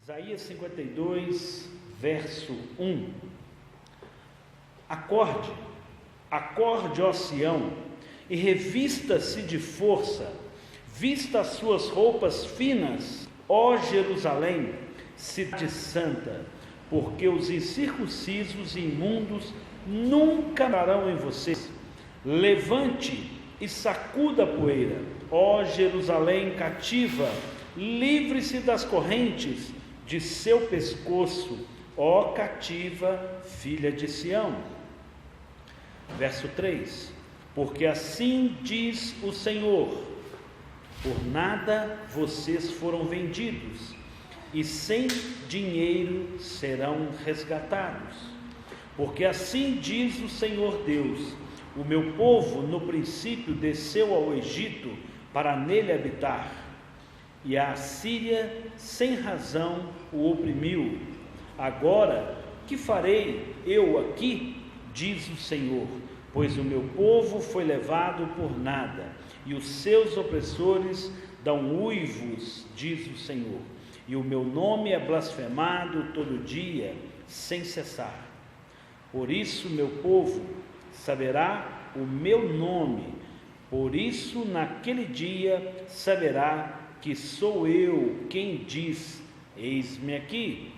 Isaías 52, verso 1. Acorde, ó Sião, e revista-se de força, vista as suas roupas finas, ó Jerusalém, cidade santa, porque os incircuncisos e imundos nunca andarão em vocês. Levante e sacuda a poeira, ó Jerusalém cativa, livre-se das correntes de seu pescoço, ó cativa, filha de Sião. Verso 3: porque assim diz o Senhor: por nada vocês foram vendidos, e sem dinheiro serão resgatados. Porque assim diz o Senhor Deus: o meu povo no princípio desceu ao Egito para nele habitar, e a Assíria sem razão o oprimiu. Agora, que farei eu aqui? Diz o Senhor, pois o meu povo foi levado por nada, e os seus opressores dão uivos, diz o Senhor, e o meu nome é blasfemado todo dia, sem cessar. Por isso meu povo saberá o meu nome, por isso naquele dia saberá que sou eu quem diz: eis-me aqui,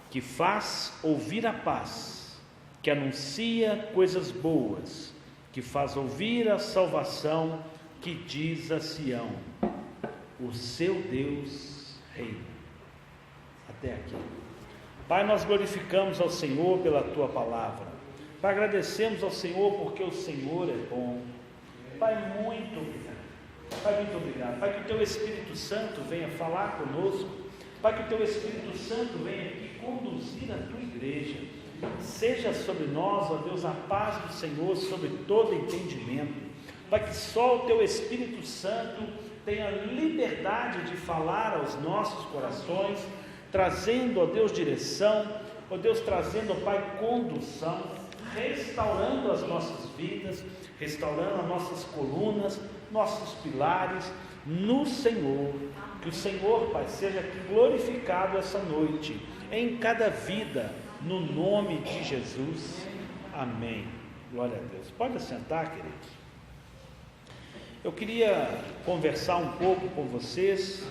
que faz ouvir a paz, que anuncia coisas boas, que faz ouvir a salvação, que diz a Sião: o seu Deus reina. Até aqui. Pai, nós glorificamos ao Senhor pela Tua palavra. Pai, agradecemos ao Senhor porque o Senhor é bom. Pai, muito obrigado. Pai, muito obrigado. Pai, que o Teu Espírito Santo venha falar conosco. Pai, que o Teu Espírito Santo venha aqui conduzir a Tua igreja. Seja sobre nós, ó Deus, a paz do Senhor sobre todo entendimento. Pai, que só o Teu Espírito Santo tenha liberdade de falar aos nossos corações, trazendo, ó Deus, direção, ó Deus, trazendo, ó Pai, condução, restaurando as nossas vidas, restaurando as nossas colunas, nossos pilares no Senhor. Que o Senhor, Pai, seja glorificado essa noite em cada vida, no nome de Jesus. Amém. Glória a Deus. Pode assentar, queridos. Eu queria conversar um pouco com vocês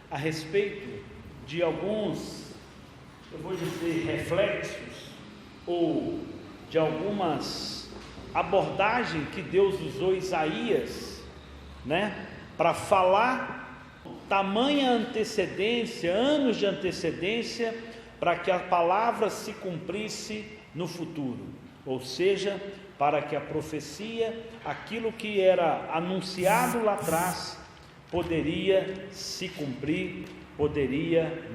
a respeito de alguns, eu vou dizer, reflexos ou de algumas abordagens que Deus usou Isaías, para falar tamanha antecedência, anos de antecedência, para que a palavra se cumprisse no futuro, ou seja, para que a profecia, aquilo que era anunciado lá atrás, poderia se cumprir, poderia,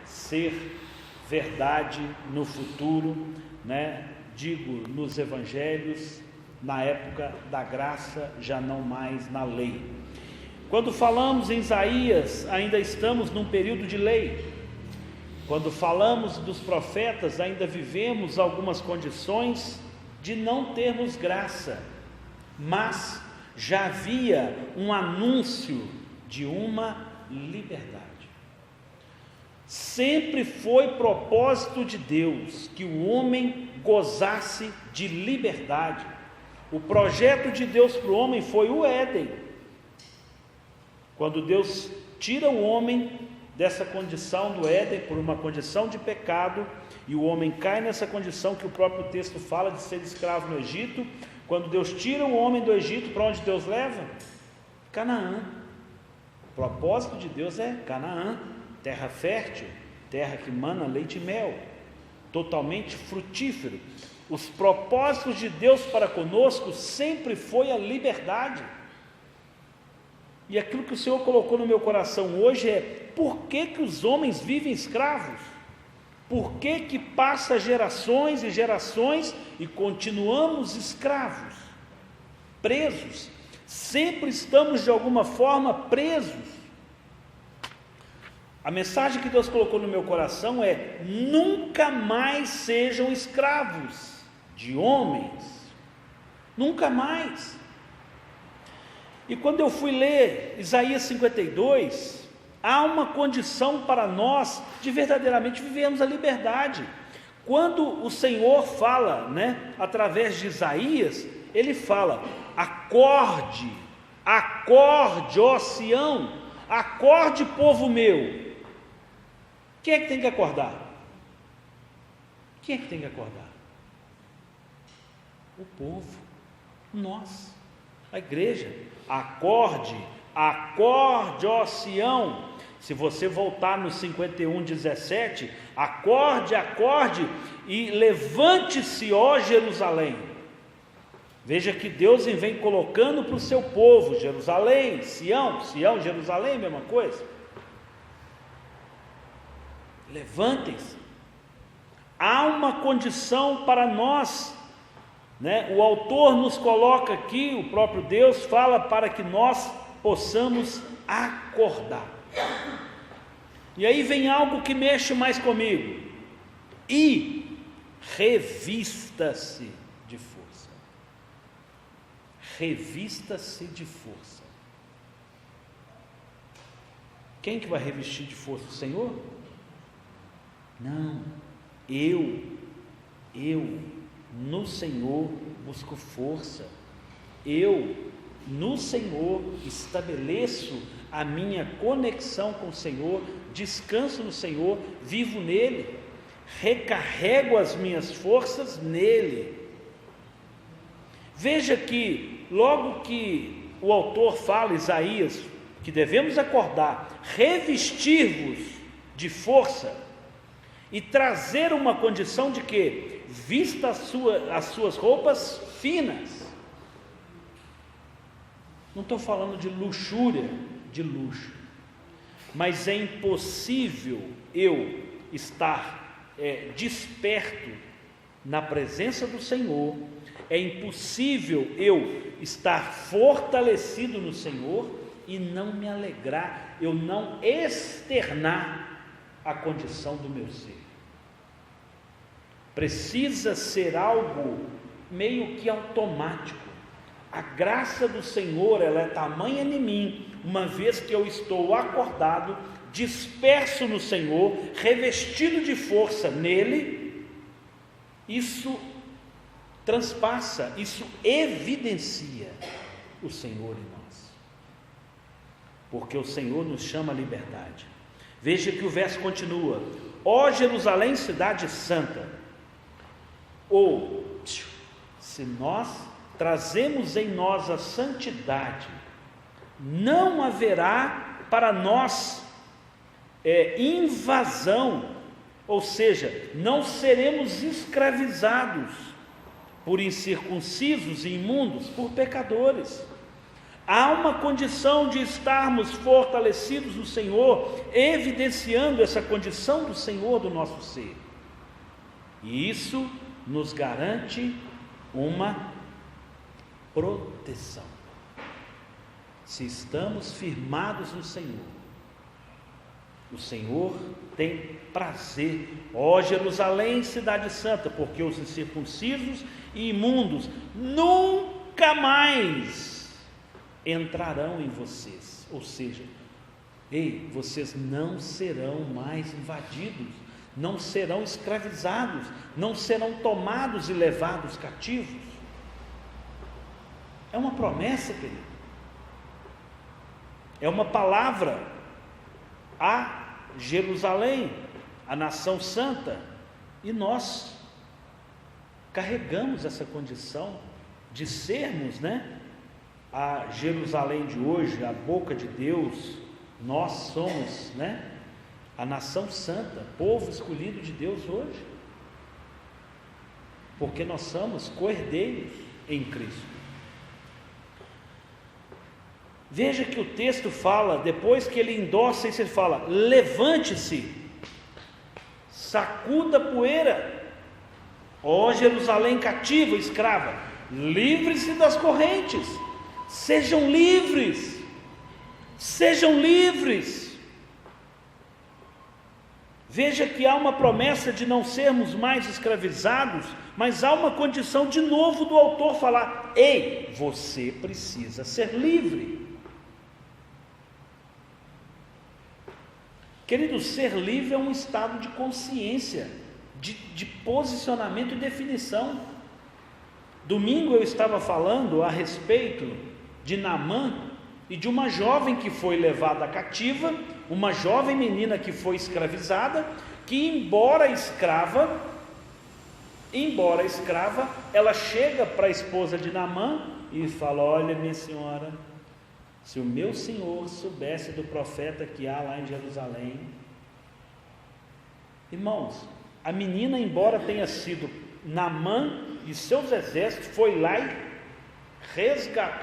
ser verdade no futuro, digo, nos evangelhos, na época da graça, já não mais na lei. Quando falamos em Isaías, ainda estamos num período de lei. Quando falamos dos profetas, ainda vivemos algumas condições de não termos graça, mas já havia um anúncio de uma liberdade. Sempre foi propósito de Deus que o homem gozasse de liberdade. O projeto de Deus para o homem foi o Éden. Quando Deus tira o homem dessa condição do Éden, por uma condição de pecado, e o homem cai nessa condição que o próprio texto fala de ser escravo no Egito. Quando Deus tira o homem do Egito, para onde Deus leva? Canaã. O propósito de Deus é Canaã, terra fértil, terra que mana leite e mel, totalmente frutífero. Os propósitos de Deus para conosco sempre foi a liberdade. E aquilo que o Senhor colocou no meu coração hoje é: por que os homens vivem escravos? Por que passa gerações e gerações e continuamos escravos, presos? Sempre estamos de alguma forma presos. A mensagem que Deus colocou no meu coração é: nunca mais sejam escravos de homens, nunca mais. E quando eu fui ler Isaías 52, Há uma condição para nós de verdadeiramente vivermos a liberdade. Quando o Senhor fala, através de Isaías, ele fala: acorde, acorde, ó Sião, acorde, povo meu. Quem é que tem que acordar? Quem é que tem que acordar? O povo, nós, a igreja. Acorde, acorde, ó Sião. Se você voltar no 51:17, acorde, acorde e levante-se, ó Jerusalém. Veja que Deus vem colocando para o seu povo, Jerusalém, Sião, Sião, Jerusalém, mesma coisa. Levantem-se. Há uma condição para nós, o autor nos coloca aqui, o próprio Deus fala para que nós possamos acordar. E aí vem algo que mexe mais comigo: e revista-se de força. Revista-se de força. Quem que vai revestir de força? O Senhor? Não, eu no Senhor busco força. Eu no Senhor estabeleço a minha conexão com o Senhor, descanso no Senhor, vivo nele, recarrego as minhas forças nele. Veja que logo que o autor fala, Isaías, que devemos acordar, revestir-vos de força e trazer uma condição de que vista as suas roupas finas. Não estou falando de luxúria, de luxo, mas é impossível eu estar desperto na presença do Senhor, é impossível eu estar fortalecido no Senhor e não me alegrar, eu não externar a condição do meu ser. Precisa ser algo meio que automático. A graça do Senhor, ela é tamanha em mim, uma vez que eu estou acordado, disperso no Senhor, revestido de força nele. Isso transpassa, isso evidencia o Senhor em nós, porque o Senhor nos chama à liberdade. Veja que o verso continua: ó Jerusalém, cidade santa. Ou, se nós trazemos em nós a santidade, não haverá para nós invasão, ou seja, não seremos escravizados por incircuncisos e imundos, por pecadores. Há uma condição de estarmos fortalecidos no Senhor, evidenciando essa condição do Senhor do nosso ser, e isso nos garante uma proteção. Se estamos firmados no Senhor, o Senhor tem prazer. Ó Jerusalém, cidade santa, porque os incircuncisos e imundos nunca mais entrarão em vocês. Ou seja, vocês não serão mais invadidos, não serão escravizados, não serão tomados e levados cativos. É uma promessa, querido. É uma palavra a Jerusalém, a nação santa, e nós carregamos essa condição de sermos, a Jerusalém de hoje, a boca de Deus. Nós somos, a nação santa, povo escolhido de Deus hoje, porque nós somos co-herdeiros em Cristo. Veja que o texto fala, depois que ele endossa isso, ele fala: levante-se, sacuda a poeira, ó Jerusalém cativa, escrava, livre-se das correntes, sejam livres, sejam livres. Veja que há uma promessa de não sermos mais escravizados, mas há uma condição de novo do autor falar: ei, você precisa ser livre. Querido, ser livre é um estado de consciência, de posicionamento e definição. Domingo eu estava falando a respeito de Naamã e de uma jovem que foi levada cativa, uma jovem menina que foi escravizada, que embora escrava, ela chega para a esposa de Naamã e fala: olha, minha senhora, se o meu senhor soubesse do profeta que há lá em Jerusalém. Irmãos, a menina, embora tenha sido Naamã e seus exércitos, foi lá e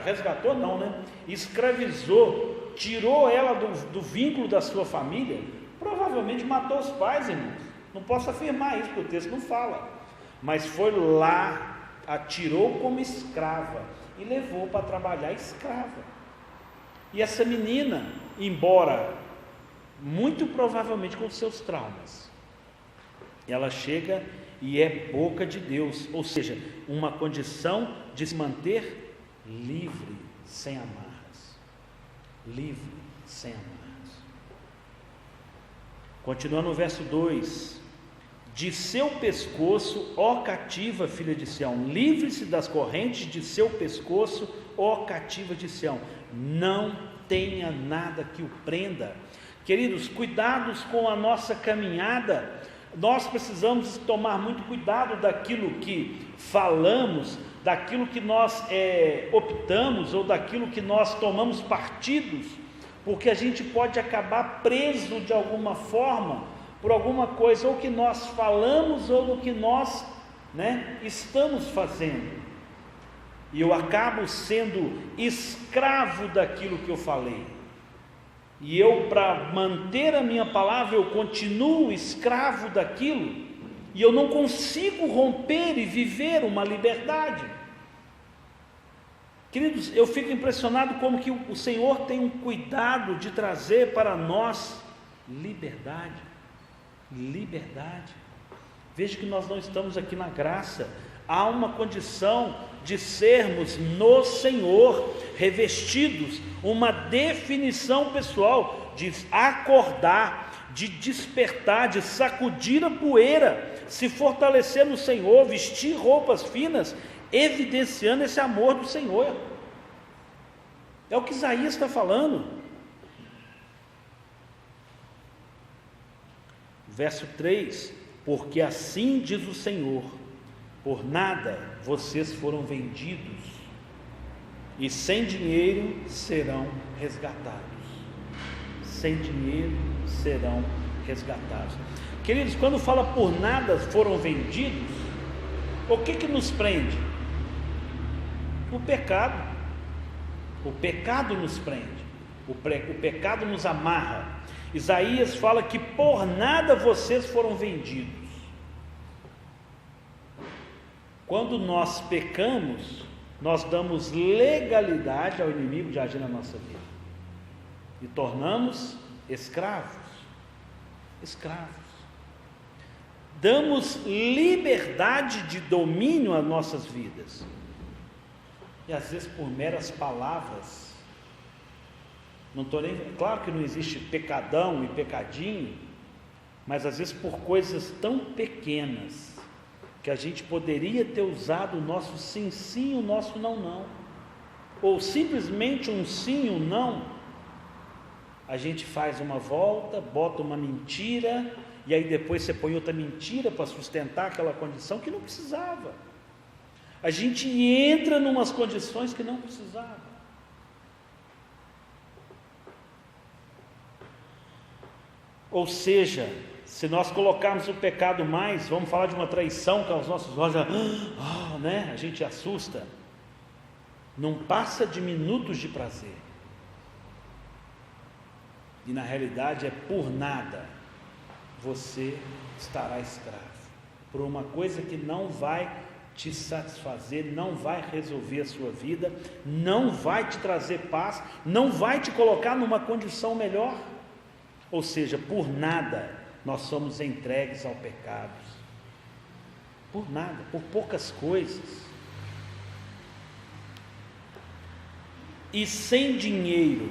resgatou não, né? Escravizou, tirou ela do vínculo da sua família, provavelmente matou os pais, irmãos. Não posso afirmar isso, porque o texto não fala, mas foi lá, a tirou como escrava e levou para trabalhar escrava. E essa menina, embora muito provavelmente com seus traumas, ela chega e é boca de Deus, ou seja, uma condição de se manter livre, sem amarras. Livre, sem amarras. Continuando no verso 2: de seu pescoço, ó cativa filha de Sião, livre-se das correntes de seu pescoço, ó cativa de Sião, não tenha nada que o prenda. Queridos, cuidados com a nossa caminhada. Nós precisamos tomar muito cuidado daquilo que falamos, daquilo que nós optamos, ou daquilo que nós tomamos partidos, porque a gente pode acabar preso de alguma forma, por alguma coisa, ou que nós falamos, ou do que nós estamos fazendo, e eu acabo sendo escravo daquilo que eu falei, e eu, para manter a minha palavra, eu continuo escravo daquilo, e eu não consigo romper e viver uma liberdade. Queridos, eu fico impressionado como que o Senhor tem um cuidado de trazer para nós liberdade. Liberdade. Veja que nós não estamos aqui na graça. Há uma condição de sermos no Senhor, revestidos, uma definição pessoal, de acordar, de despertar, de sacudir a poeira, se fortalecer no Senhor, vestir roupas finas, evidenciando esse amor do Senhor. É o que Isaías está falando. Verso 3: porque assim diz o Senhor, por nada vocês foram vendidos, e sem dinheiro serão resgatados. Sem dinheiro serão resgatados. Queridos, quando fala por nada foram vendidos, o que nos prende? O pecado. O pecado nos prende, o pecado nos amarra. Isaías fala que por nada vocês foram vendidos. Quando nós pecamos, nós damos legalidade ao inimigo de agir na nossa vida, e tornamos escravos. Damos liberdade de domínio às nossas vidas, e às vezes por meras palavras. Claro que não existe pecadão e pecadinho, mas às vezes por coisas tão pequenas, que a gente poderia ter usado o nosso sim, sim, o nosso não, não, ou simplesmente um sim, um não, a gente faz uma volta, bota uma mentira, e aí depois você põe outra mentira para sustentar aquela condição que não precisava. A gente entra em umas condições que não precisava. Ou seja, se nós colocarmos o pecado mais, vamos falar de uma traição que aos nossos olhos, a gente assusta. Não passa de minutos de prazer. E na realidade é por nada você estará escravo, por uma coisa que não vai te satisfazer, não vai resolver a sua vida, não vai te trazer paz, não vai te colocar numa condição melhor. Ou seja, por nada nós somos entregues ao pecado. Por nada, por poucas coisas. E sem dinheiro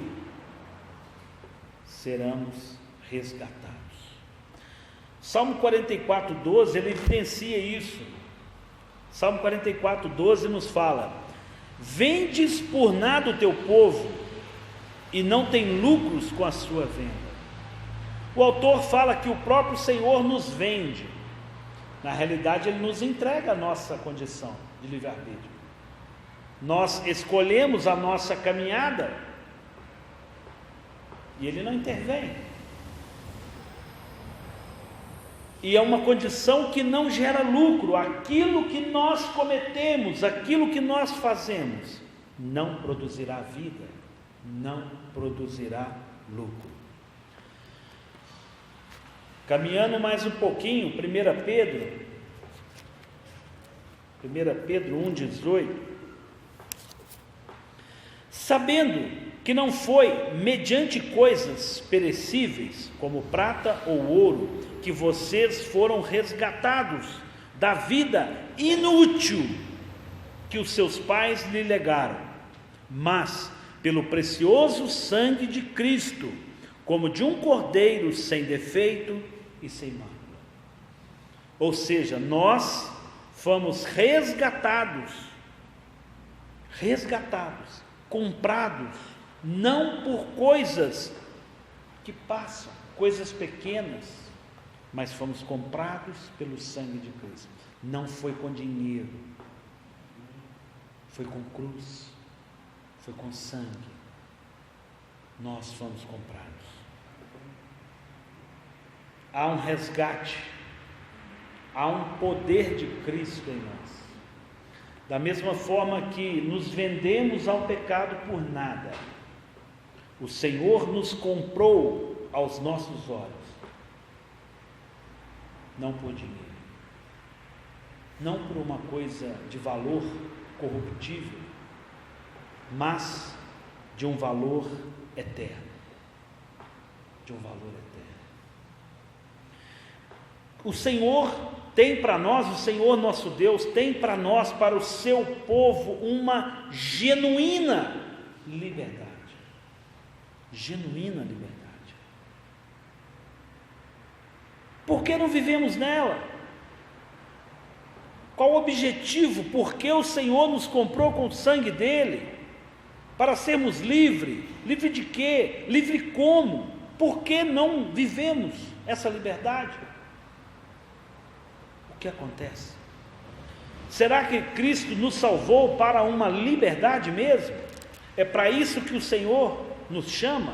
seremos resgatados. Salmo 44:12, ele evidencia isso. Salmo 44:12 nos fala: vendes por nada o teu povo, e não tem lucros com a sua venda. O autor fala que o próprio Senhor nos vende. Na realidade, Ele nos entrega a nossa condição de livre-arbítrio. Nós escolhemos a nossa caminhada e Ele não intervém. E é uma condição que não gera lucro. Aquilo que nós cometemos, aquilo que nós fazemos, não produzirá vida, não produzirá lucro. Caminhando mais um pouquinho, 1 Pedro 1,18: sabendo que não foi mediante coisas perecíveis, como prata ou ouro, que vocês foram resgatados da vida inútil que os seus pais lhe legaram, mas pelo precioso sangue de Cristo, como de um cordeiro sem defeito e sem mácula. Ou seja, nós fomos resgatados, comprados, não por coisas que passam, coisas pequenas, mas fomos comprados pelo sangue de Cristo. Não foi com dinheiro, foi com cruz, foi com sangue. Nós fomos comprados. Há um resgate, há um poder de Cristo em nós. Da mesma forma que nos vendemos ao pecado por nada, o Senhor nos comprou aos nossos olhos, não por dinheiro, não por uma coisa de valor corruptível, mas de um valor eterno, de um valor eterno. O Senhor tem para nós, o Senhor nosso Deus tem para nós, para o seu povo, uma genuína liberdade. Genuína liberdade. Por que não vivemos nela? Qual o objetivo? Por que o Senhor nos comprou com o sangue dele? Para sermos livres. Livre de quê? Livre como? Por que não vivemos essa liberdade? O que acontece? Será que Cristo nos salvou para uma liberdade mesmo? É para isso que o Senhor nos chama?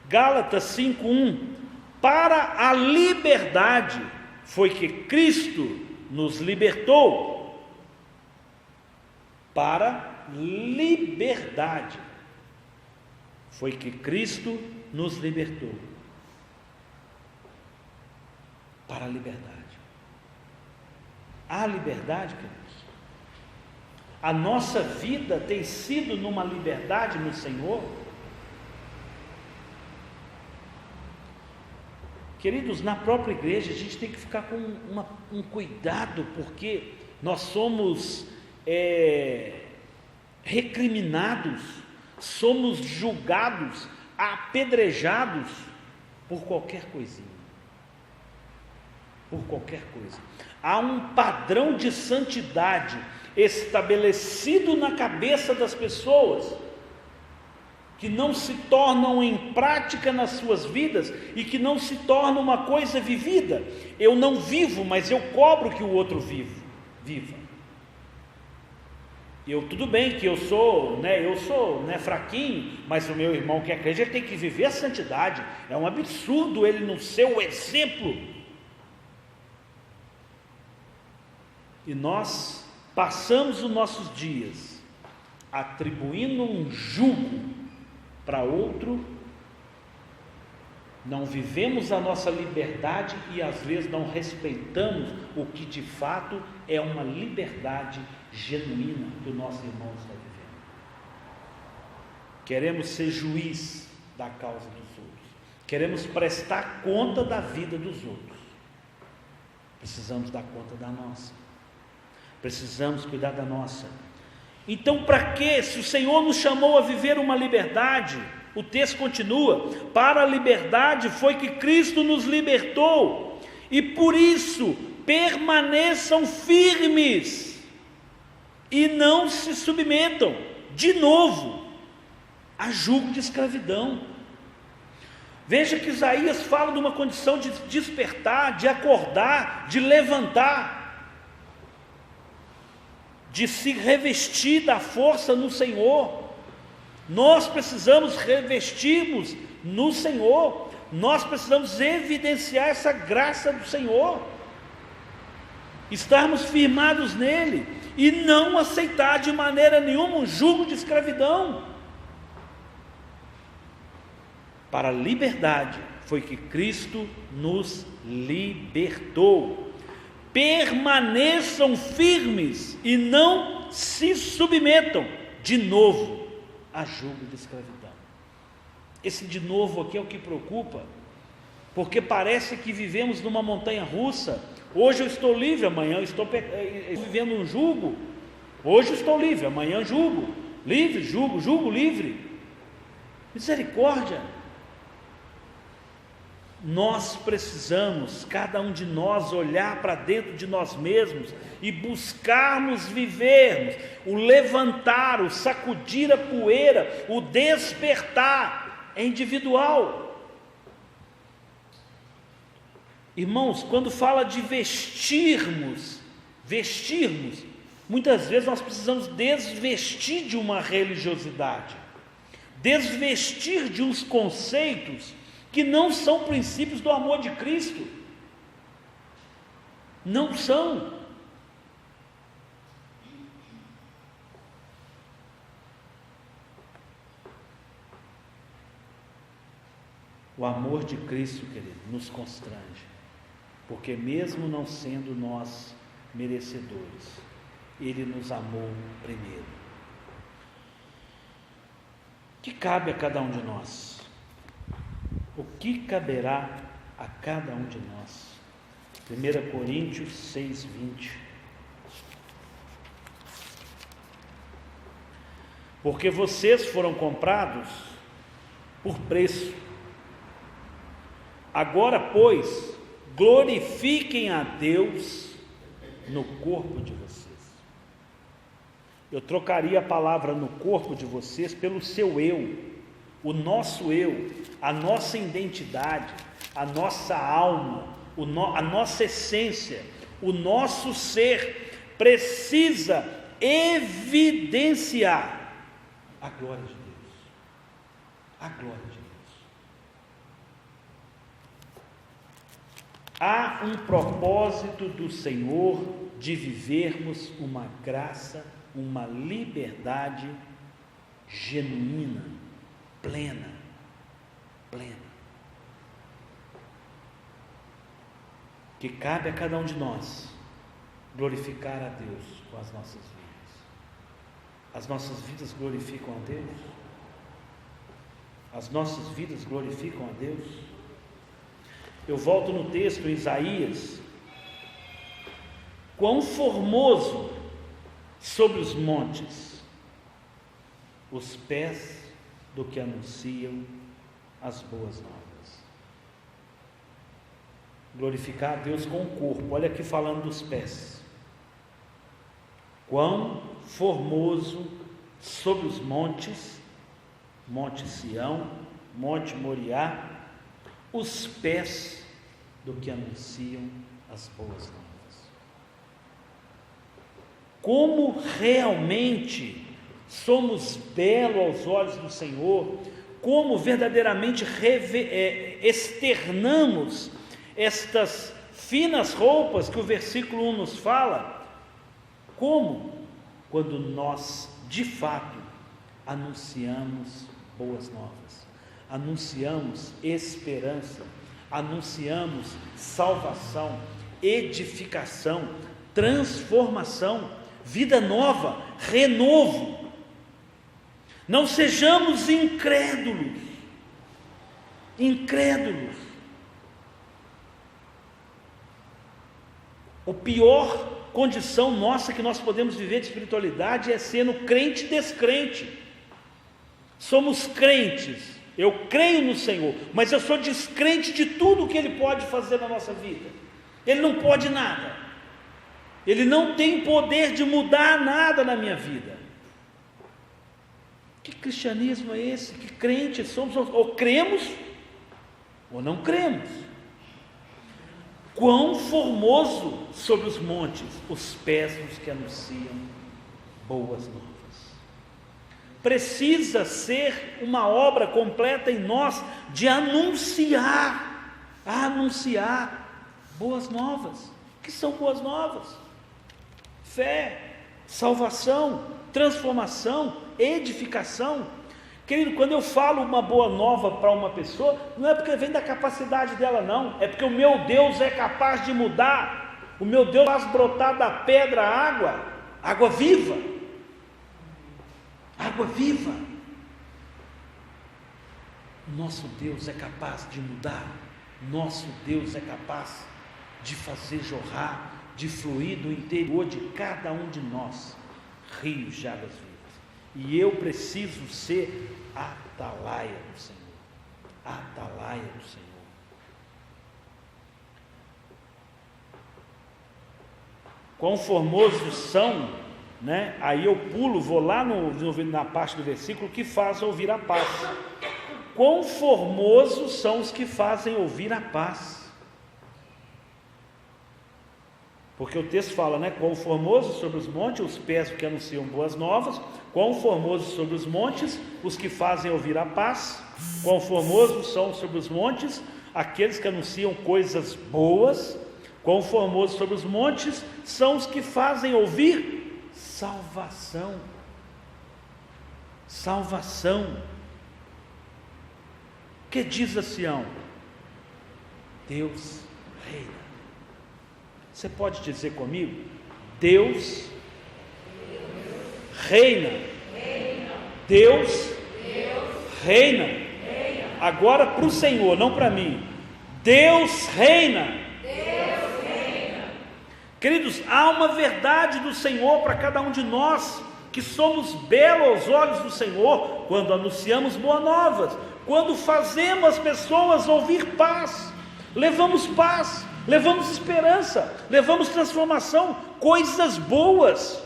Gálatas 5:1: para a liberdade foi que Cristo nos libertou. Para liberdade foi que Cristo nos libertou. Para a liberdade. Há liberdade, queridos? A nossa vida tem sido numa liberdade no Senhor? Queridos, na própria igreja a gente tem que ficar com um cuidado, porque nós somos recriminados, somos julgados, apedrejados por qualquer coisinha, por qualquer coisa. Há um padrão de santidade estabelecido na cabeça das pessoas, que não se tornam em prática nas suas vidas e que não se torna uma coisa vivida. Eu não vivo, mas eu cobro que o outro viva. Tudo bem que eu sou fraquinho, mas o meu irmão que é crente, ele tem que viver a santidade. É um absurdo ele não ser o exemplo. E nós passamos os nossos dias atribuindo um jugo para outro, não vivemos a nossa liberdade e às vezes não respeitamos o que de fato é uma liberdade genuína que o nosso irmão está vivendo. Queremos ser juiz da causa dos outros, queremos prestar conta da vida dos outros, precisamos dar conta da nossa, precisamos cuidar da nossa. Então, para que, se o Senhor nos chamou a viver uma liberdade, O texto continua: para a liberdade foi que Cristo nos libertou, e por isso permaneçam firmes e não se submetam de novo a jugo de escravidão. Veja que Isaías fala de uma condição de despertar, de acordar, de levantar, de se revestir da força no Senhor. Nós precisamos revestirmos no Senhor, nós precisamos evidenciar essa graça do Senhor, estarmos firmados nele e não aceitar de maneira nenhuma um jugo de escravidão. Para a liberdade foi que Cristo nos libertou. Permaneçam firmes e não se submetam de novo a jugo de escravidão. Esse de novo aqui é o que preocupa, porque parece que vivemos numa montanha russa. Hoje eu estou livre, amanhã eu estou vivendo um jugo. Hoje eu estou livre, amanhã jugo. Livre, jugo, jugo, livre. Misericórdia. Nós precisamos, cada um de nós, olhar para dentro de nós mesmos e buscarmos vivermos o levantar, o sacudir a poeira, o despertar é individual. Irmãos, quando fala de vestirmos, muitas vezes nós precisamos desvestir de uma religiosidade, desvestir de uns conceitos que não são princípios do amor de Cristo. Não são. O amor de Cristo, querido, nos constrange, porque mesmo não sendo nós merecedores, Ele nos amou primeiro. Que cabe a cada um de nós? O que caberá a cada um de nós? 1 Coríntios 6:20. Porque vocês foram comprados por preço. Agora, pois, glorifiquem a Deus no corpo de vocês. Eu trocaria a palavra no corpo de vocês pelo seu eu. O nosso eu, a nossa identidade, a nossa alma, a nossa essência, o nosso ser precisa evidenciar a glória de Deus. A glória de Deus. Há um propósito do Senhor de vivermos uma graça, uma liberdade genuína, plena, que cabe a cada um de nós glorificar a Deus com as nossas vidas. As nossas vidas glorificam a Deus? As nossas vidas glorificam a Deus? Eu volto no texto em Isaías: quão formoso sobre os montes os pés do que anunciam as boas novas. Glorificar a Deus com o corpo. Olha aqui falando dos pés. Quão formoso sobre os montes, Monte Sião, Monte Moriá, os pés do que anunciam as boas novas. Como realmente somos belos aos olhos do Senhor, como verdadeiramente externamos estas finas roupas que o versículo 1 nos fala. Como? Quando nós, de fato, anunciamos boas novas, anunciamos esperança, anunciamos salvação, edificação, transformação, vida nova, renovo. Não sejamos incrédulos. A pior condição nossa que nós podemos viver de espiritualidade é sendo crente descrente. Somos crentes, Eu creio no Senhor, mas eu sou descrente de tudo que Ele pode fazer na nossa vida. Ele não pode nada. Ele não tem poder de mudar nada na minha vida. Que cristianismo é esse? Que crente somos? Ou cremos ou não cremos. Quão formoso sobre os montes os pés dos que anunciam boas novas. Precisa ser uma obra completa em nós de anunciar boas novas. O que são boas novas? Fé, salvação, transformação, edificação. Querido, quando eu falo uma boa nova para uma pessoa, não é porque vem da capacidade dela, não, é porque o meu Deus é capaz de mudar. O meu Deus faz brotar da pedra água viva. Água viva. Nosso Deus é capaz de mudar. Nosso Deus é capaz de fazer jorrar, de fluir do interior de cada um de nós rios de águas vivas. E eu preciso ser atalaia do Senhor. Atalaia do Senhor. Quão formosos são, né? Aí eu pulo, vou lá na parte do versículo que faz ouvir a paz. Quão formosos são os que fazem ouvir a paz. Porque o texto fala, né? Quão formosos sobre os montes os pés que anunciam boas novas. Quão formosos sobre os montes os que fazem ouvir a paz. Quão formosos são sobre os montes aqueles que anunciam coisas boas. Quão formosos sobre os montes são os que fazem ouvir salvação. Salvação. Que diz a Sião? Deus reina. Você pode dizer comigo? Deus reina. Deus reina. Agora para o Senhor, não para mim. Deus reina. Queridos, há uma verdade do Senhor para cada um de nós, que somos belos aos olhos do Senhor, quando anunciamos boas novas, quando fazemos as pessoas ouvir paz, levamos esperança, levamos transformação, coisas boas,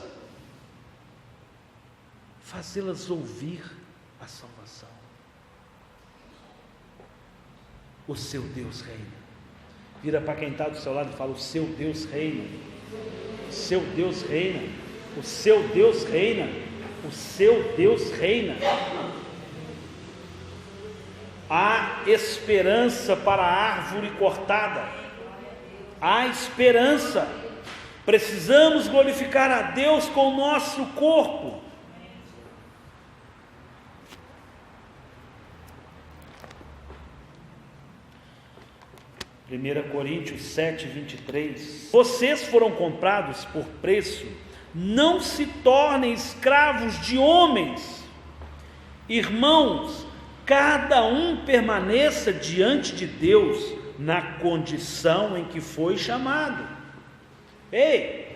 fazê-las ouvir a salvação. O seu Deus reina. Vira para quem está do seu lado e fala: o seu Deus reina. O seu Deus reina. O seu Deus reina. O seu Deus reina. Há esperança para a árvore cortada. Há esperança. Precisamos glorificar a Deus com o nosso corpo. Primeira Coríntios 7, 23. Vocês foram comprados por preço. Não se tornem escravos de homens. Irmãos, cada um permaneça diante de Deus na condição em que foi chamado. Ei,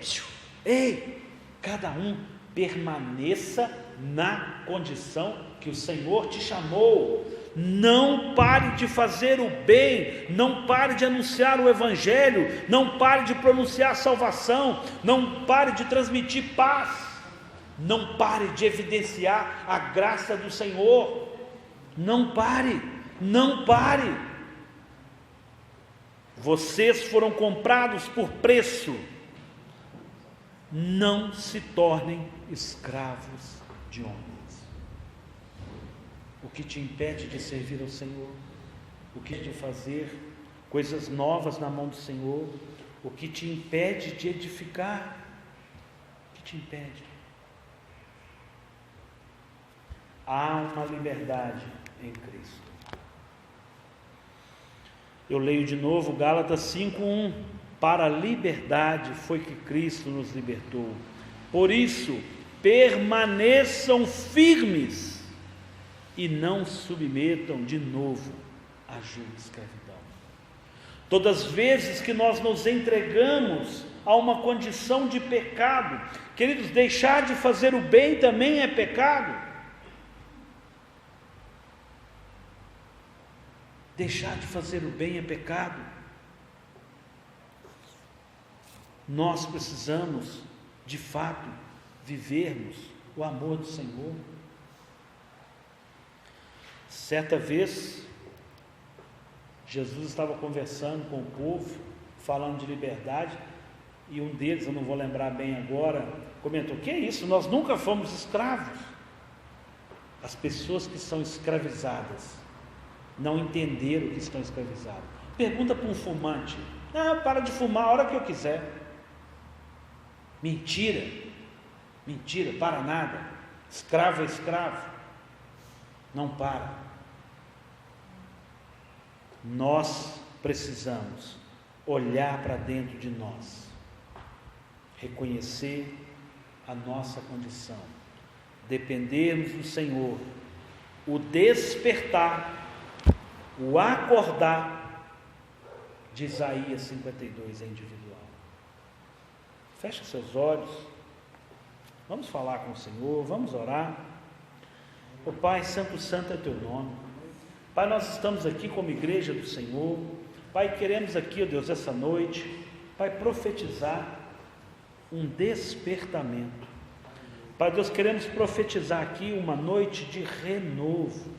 cada um permaneça na condição que o Senhor te chamou. Não pare de fazer o bem, não pare de anunciar o Evangelho, não pare de pronunciar salvação, não pare de transmitir paz, não pare de evidenciar a graça do Senhor. Não pare. Vocês foram comprados por preço. Não se tornem escravos de homens. O que te impede de servir ao Senhor? O que te fazer coisas novas na mão do Senhor? O que te impede de edificar? O que te impede? Há uma liberdade em Cristo. Eu leio de novo Gálatas 5:1. Para a liberdade foi que Cristo nos libertou. Por isso, permaneçam firmes e não submetam de novo a jugo de escravidão. Todas as vezes que nós nos entregamos a uma condição de pecado, queridos, deixar de fazer o bem também é pecado. Deixar de fazer o bem é pecado. Nós precisamos, de fato, vivermos o amor do Senhor. Certa vez, Jesus estava conversando com o povo, falando de liberdade, e um deles, eu não vou lembrar bem agora, comentou: que é isso? Nós nunca fomos escravos. As pessoas que são escravizadas não entenderam que estão escravizadas. Pergunta para um fumante: para de fumar a hora que eu quiser. Mentira, para nada. Escravo é escravo, não para. Nós precisamos olhar para dentro de nós, reconhecer a nossa condição, dependermos do Senhor, o despertar, o acordar de Isaías 52 é individual. Feche seus olhos, vamos falar com o Senhor, vamos orar. Ó Pai, santo é teu nome. Pai, nós estamos aqui como igreja do Senhor. Pai, queremos aqui, ó Deus, essa noite, Pai, profetizar um despertamento. Pai Deus, queremos profetizar aqui uma noite de renovo,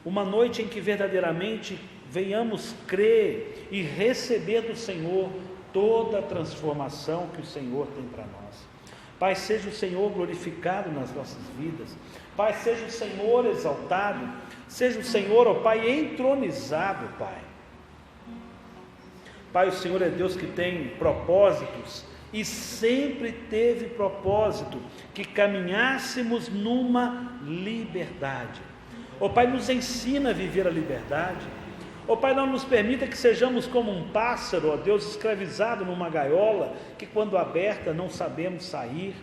uma noite em que verdadeiramente venhamos crer e receber do Senhor toda a transformação que o Senhor tem para nós. Pai, seja o Senhor glorificado nas nossas vidas. Pai, seja o Senhor exaltado, seja o Senhor, ó Pai, entronizado, Pai. Pai, o Senhor é Deus que tem propósitos e sempre teve propósito que caminhássemos numa liberdade. Ó Pai, nos ensina a viver a liberdade. Ó Pai, não nos permita que sejamos como um pássaro, ó Deus, escravizado numa gaiola, que quando aberta não sabemos sair.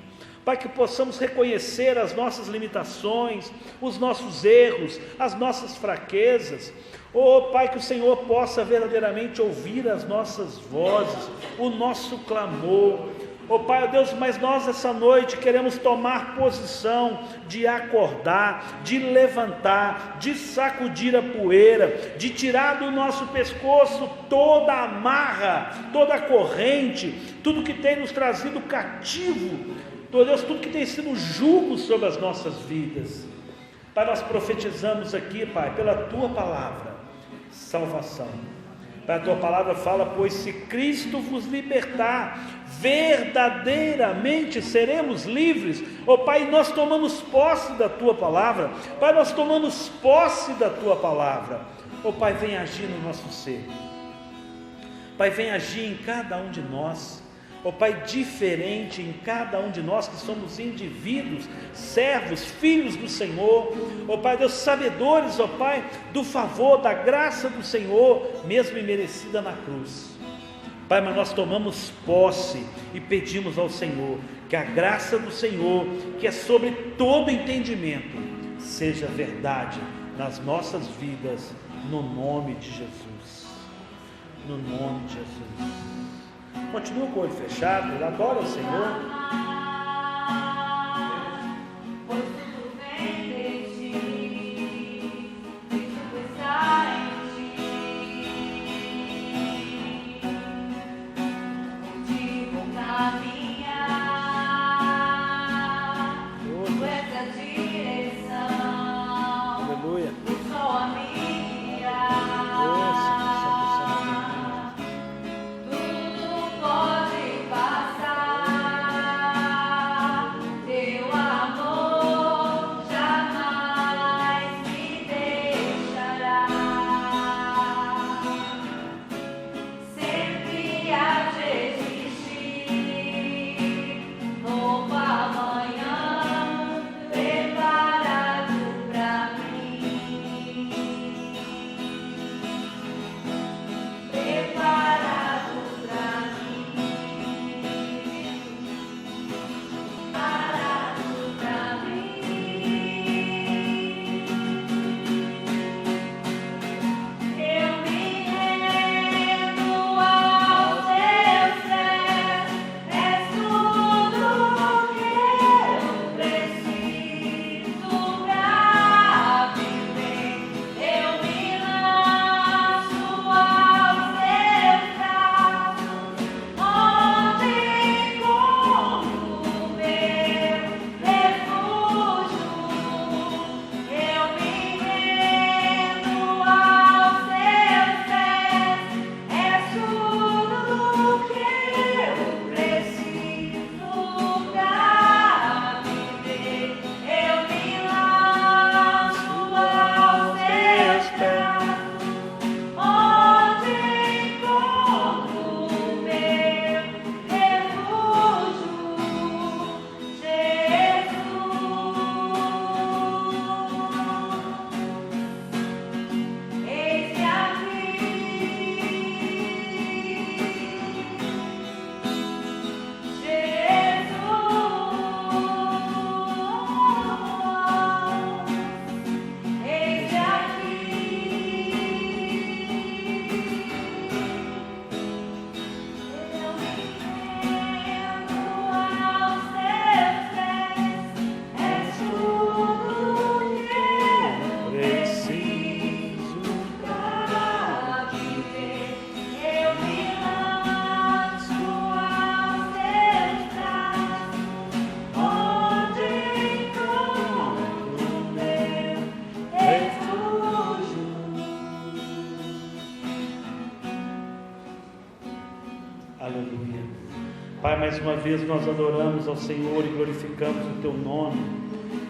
Pai, que possamos reconhecer as nossas limitações, os nossos erros, as nossas fraquezas. Ó Pai, que o Senhor possa verdadeiramente ouvir as nossas vozes, o nosso clamor. Ó Pai, ó Deus, mas nós essa noite queremos tomar posição de acordar, de levantar, de sacudir a poeira, de tirar do nosso pescoço toda a amarra, toda a corrente, tudo que tem nos trazido cativo, ó Deus, tudo que tem sido jugo sobre as nossas vidas. Pai, nós profetizamos aqui, Pai, pela Tua palavra, salvação. Pai, a Tua palavra fala: pois se Cristo vos libertar, verdadeiramente seremos livres. Ó Pai, nós tomamos posse da Tua palavra. Pai, nós tomamos posse da Tua palavra. Ó Pai, vem agir no nosso ser. Pai, vem agir em cada um de nós. Ó Pai, diferente em cada um de nós que somos indivíduos, servos, filhos do Senhor. Ó Pai Deus, sabedores, ó Pai, do favor, da graça do Senhor, mesmo imerecida na cruz. Pai, mas nós tomamos posse e pedimos ao Senhor que a graça do Senhor, que é sobre todo entendimento, seja verdade nas nossas vidas, no nome de Jesus. No nome de Jesus. Continua com o olho fechado, ele adora o Senhor. Pois tudo vem de ti, e tudo está em ti. Onde vou caminhar, tu és a direção. Aleluia. O sol a minha. Tudo pode passar, Aleluia. Pai, mais uma vez nós adoramos ao Senhor e glorificamos o Teu nome.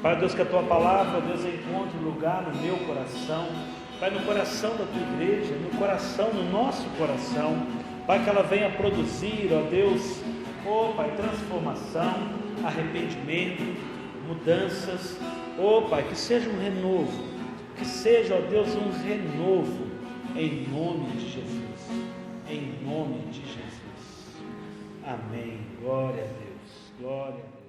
Pai, Deus, que a Tua palavra, Deus, encontre lugar no meu coração. Pai, no coração da Tua igreja, no coração, no nosso coração. Pai, que ela venha produzir, ó Deus, ó Pai, transformação, arrependimento, mudanças. Ó Pai, que seja um renovo, que seja, ó Deus, um renovo, em nome de Jesus, em nome de Jesus. Amém. Glória a Deus, glória a Deus.